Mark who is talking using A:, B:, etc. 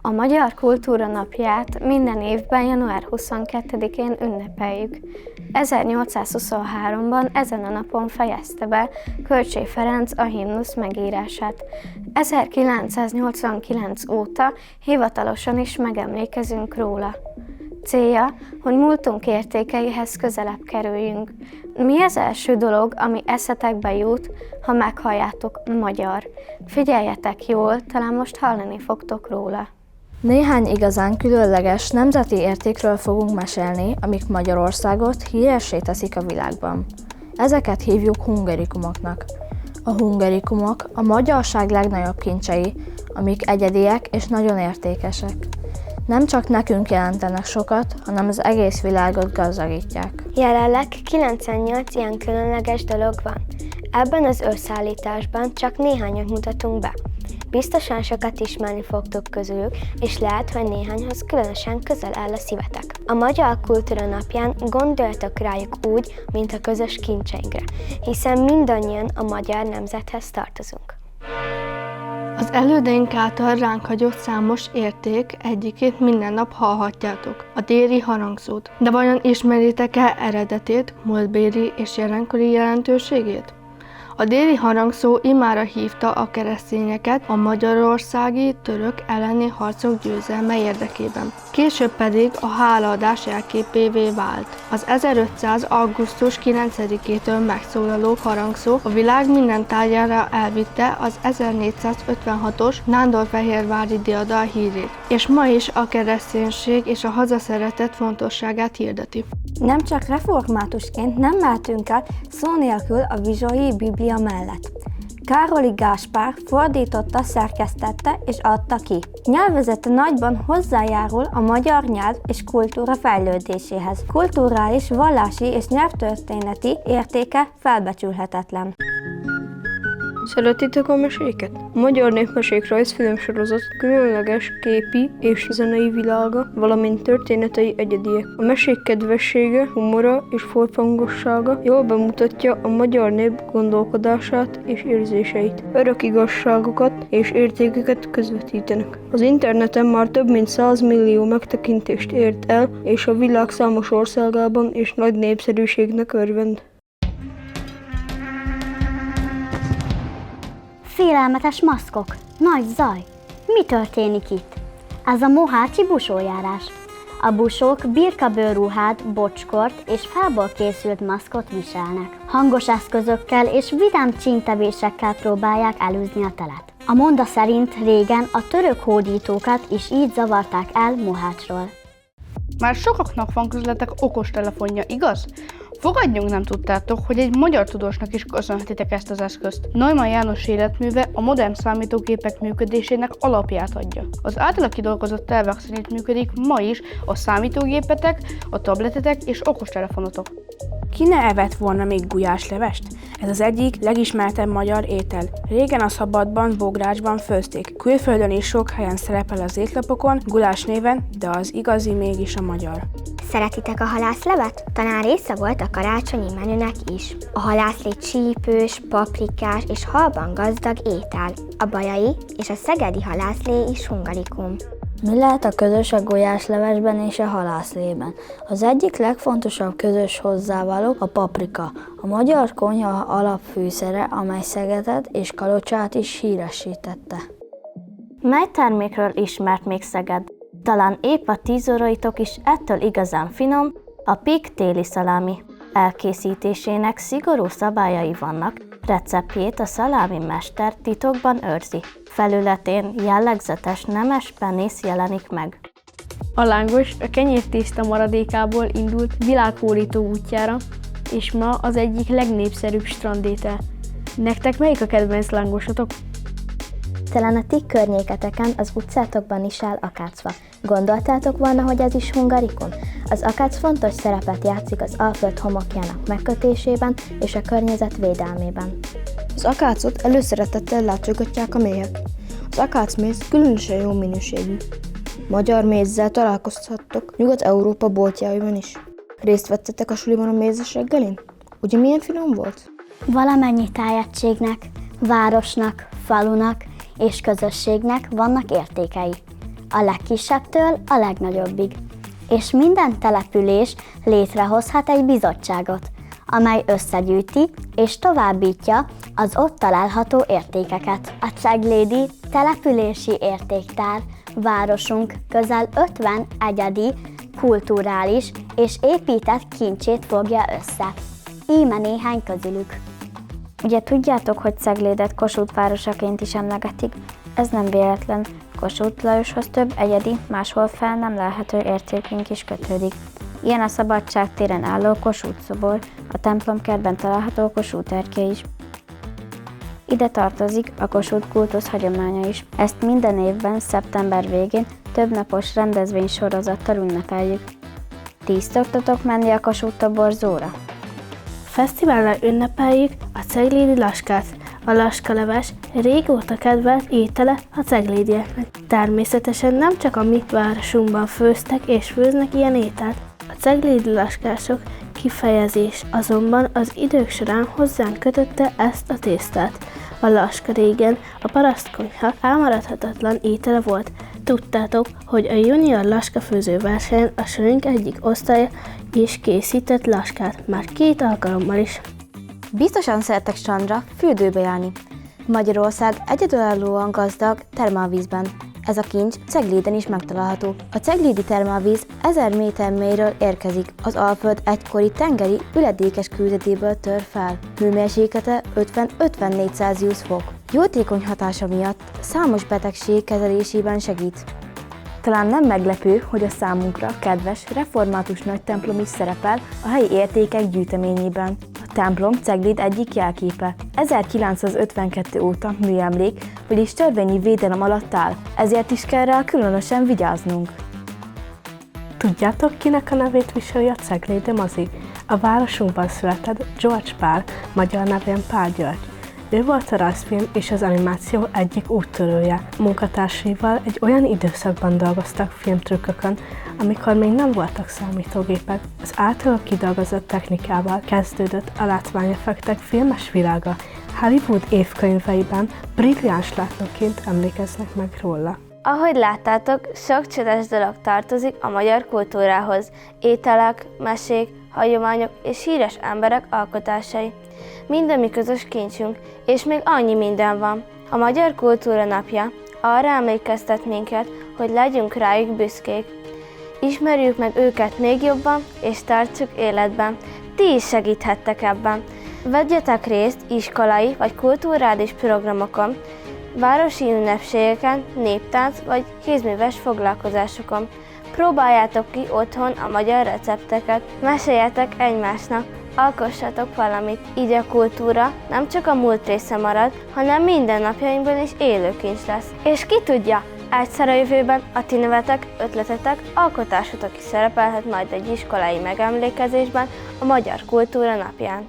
A: A Magyar Kultúra Napját minden évben január 22-én ünnepeljük. 1823-ban ezen a napon fejezte be Kölcsey Ferenc a himnusz megírását. 1989 óta hivatalosan is megemlékezünk róla. Célja, hogy múltunk értékeihez közelebb kerüljünk. Mi az első dolog, ami eszetekbe jut, ha meghalljátok magyar? Figyeljetek jól, talán most hallani fogtok róla.
B: Néhány igazán különleges nemzeti értékről fogunk mesélni, amik Magyarországot híressé teszik a világban. Ezeket hívjuk hungarikumoknak. A hungarikumok a magyarság legnagyobb kincsei, amik egyediek és nagyon értékesek. Nem csak nekünk jelentenek sokat, hanem az egész világot gazdagítják.
C: Jelenleg 98 ilyen különleges dolog van. Ebben az összeállításban csak néhányat mutatunk be. Biztosan sokat ismerni fogtok közülük, és lehet, hogy néhányhoz különösen közel áll a szívetek. A Magyar Kultúra Napján gondoljatok rájuk úgy, mint a közös kincseinkre, hiszen mindannyian a magyar nemzethez tartozunk.
D: Az elődeink által ránk hagyott számos érték egyikét minden nap hallhatjátok, a déri harangzót. De vajon ismeritek-e eredetét, múltbéli és jelenkori jelentőségét? A déri harangszó imára hívta a keresztényeket a magyarországi török elleni harcok győzelme érdekében. Később pedig a hálaadás jelképévé vált. Az 1500. augusztus 9-től megszólaló harangszó a világ minden tájára elvitte az 1456-os nándorfehérvári diadal hírét, és ma is a kereszténység és a hazaszeretet fontosságát hirdeti.
E: Nem csak reformátusként nem mehetünk el szó nélkül a vizsói Biblia mellett. Károli Gáspár fordította, szerkesztette és adta ki. Nyelvezete nagyban hozzájárul a magyar nyelv és kultúra fejlődéséhez. Kulturális, vallási és nyelvtörténeti értéke felbecsülhetetlen.
F: Szeretitek a meséket? A Magyar Népmesék rajzfilmsorozat különleges képi és zenei világa, valamint történetei egyediek. A mesék kedvessége, humora és forfangossága jól bemutatja a magyar nép gondolkodását és érzéseit. Örök igazságokat és értékeket közvetítenek. Az interneten már több mint 100 millió megtekintést ért el, és a világ számos országában és nagy népszerűségnek örvend.
G: Félelmetes maszkok, nagy zaj. Mi történik itt? Ez a mohácsi busójárás. A busók birkabőrruhát, bocskort és fából készült maszkot viselnek. Hangos eszközökkel és vidám csíntevésekkel próbálják elűzni a telet. A monda szerint régen a török hódítókat is így zavarták el Mohácsról.
H: Már sokaknak van közületek okostelefonja, igaz? Fogadjunk, nem tudtátok, hogy egy magyar tudósnak is köszönhetitek ezt az eszközt. Neumann János életműve a modern számítógépek működésének alapját adja. Az általa kidolgozott elvek szerint működik ma is a számítógépetek, a tabletetek és okostelefonotok.
I: Ki ne evett volna még gulyáslevest? Ez az egyik legismertebb magyar étel. Régen a szabadban, bográcsban főzték. Külföldön is sok helyen szerepel az étlapokon, gulyás néven, de az igazi mégis a magyar.
C: Szeretitek a halászlevet? Talán része volt a karácsonyi menünek is. A halászlé csípős, paprikás és halban gazdag étel. A bajai és a szegedi halászlé is hungarikum.
B: Mi lehet a közös a gulyáslevesben és a halászlében? Az egyik legfontosabb közös hozzávaló a paprika, a magyar konyha alapfűszere, amely Szegedet és Kalocsát is híresítette.
A: Mely termékről ismert még Szeged? Talán épp a tízóróitok is ettől igazán finom, a pik téli szalámi. Elkészítésének szigorú szabályai vannak, receptjét a szalámi mester titokban őrzi. Felületén jellegzetes nemes penisz jelenik meg.
F: A lángos a kenyértészta maradékából indult világhódító útjára, és ma az egyik legnépszerűbb strandétel. Nektek melyik a kedvenc lángosatok?
C: Talán a ti környéketeken az utcátokban is áll akácfa. Gondoltátok volna, hogy ez is hungarikum? Az akác fontos szerepet játszik az Alföld homokjának megkötésében és a környezet védelmében.
J: Az akácot előszeretettel látogatják a méhek. Az akácméz különösen jó minőségű. Magyar mézzel találkozhattok Nyugat-Európa boltjaiban is. Részt vettetek a suliban a mézes reggelin? Ugye milyen finom volt?
G: Valamennyi tájegységnek, városnak, falunak és közösségnek vannak értékei. a legkisebbtől a legnagyobbig. És minden település létrehozhat egy bizottságot, amely összegyűjti és továbbítja az ott található értékeket. A Ceglédi Települési Értéktár városunk közel 50 egyedi, kulturális és épített kincsét fogja össze. Íme néhány közülük.
B: Ugye tudjátok, hogy Ceglédet Kossuth városaként is emlegetik? Ez nem véletlen. Kossuth Lajoshoz több egyedi, máshol fel nem lelhető értékünk is kötődik. Ilyen a Szabadság téren álló Kossuth szobor, a templomkertben található Kossuth erkély is. Ide tartozik a Kossuth kultusz hagyománya is. Ezt minden évben, szeptember végén többnapos rendezvénysorozattal ünnepeljük. Ti is szoktatok menni a Kossuth toborzóra?
K: Fesztivállal ünnepeljük a ceglédi laskát. A laskaleves régóta kedvelt étele a ceglédieknek. Természetesen nem csak a mi városunkban főztek és főznek ilyen ételt. A ceglédi laskások kifejezés azonban az idők során hozzánk kötötte ezt a tésztát. A laska régen a parasztkonyha elmaradhatatlan étele volt. Tudtátok, hogy a junior laskafőző versenyen a sörünk egyik osztálya is készített laskát, már 2 alkalommal is.
B: Biztosan szerettek strandra, fürdőbe járni. Magyarország egyedülállóan gazdag termálvízben. Ez a kincs Cegléden is megtalálható. A ceglédi termálvíz 1000 méter mélyről érkezik. Az Alföld egykori tengeri üledékes kőzetéből tör fel. Hőmérséklete 50-54 Celsius fok. Jótékony hatása miatt számos betegség kezelésében segít. Talán nem meglepő, hogy a számunkra kedves református nagytemplom is szerepel a helyi értékek gyűjteményében. A templom Cegléd egyik jelképe. 1952 óta műemlék, vagyis törvényi védelem alatt áll, ezért is kell rá különösen vigyáznunk.
K: Tudjátok, kinek a nevét viseli a ceglédi mozi? A városunkban született George Pál, magyar nevén Pál György. Ő volt a rajzfilm és az animáció egyik úttörője. Munkatársaival egy olyan időszakban dolgoztak filmtrükkökön, amikor még nem voltak számítógépek. Az általuk kidolgozott technikával kezdődött a látványeffektek filmes világa. Hollywood évkönyveiben brilliáns látóként emlékeznek meg róla.
C: Ahogy láttátok, sok csodás dolog tartozik a magyar kultúrához. Ételek, mesék, hagyományok és híres emberek alkotásai. Minden mi közös kincsünk, és még annyi minden van. A Magyar Kultúra Napja arra emlékeztet minket, hogy legyünk rájuk büszkék. Ismerjük meg őket még jobban, és tartsuk életben. Ti is segíthettek ebben. Vegyetek részt iskolai vagy kulturális programokon, városi ünnepségeken, néptánc vagy kézműves foglalkozásokon. Próbáljátok ki otthon a magyar recepteket, meséljetek egymásnak, alkossatok valamit. Így a kultúra nem csak a múlt része marad, hanem minden napjainkban is élő kincs lesz. És ki tudja, egyszer a jövőben a ti nevetek, ötletetek, alkotásotok is szerepelhet majd egy iskolai megemlékezésben a Magyar Kultúra Napján.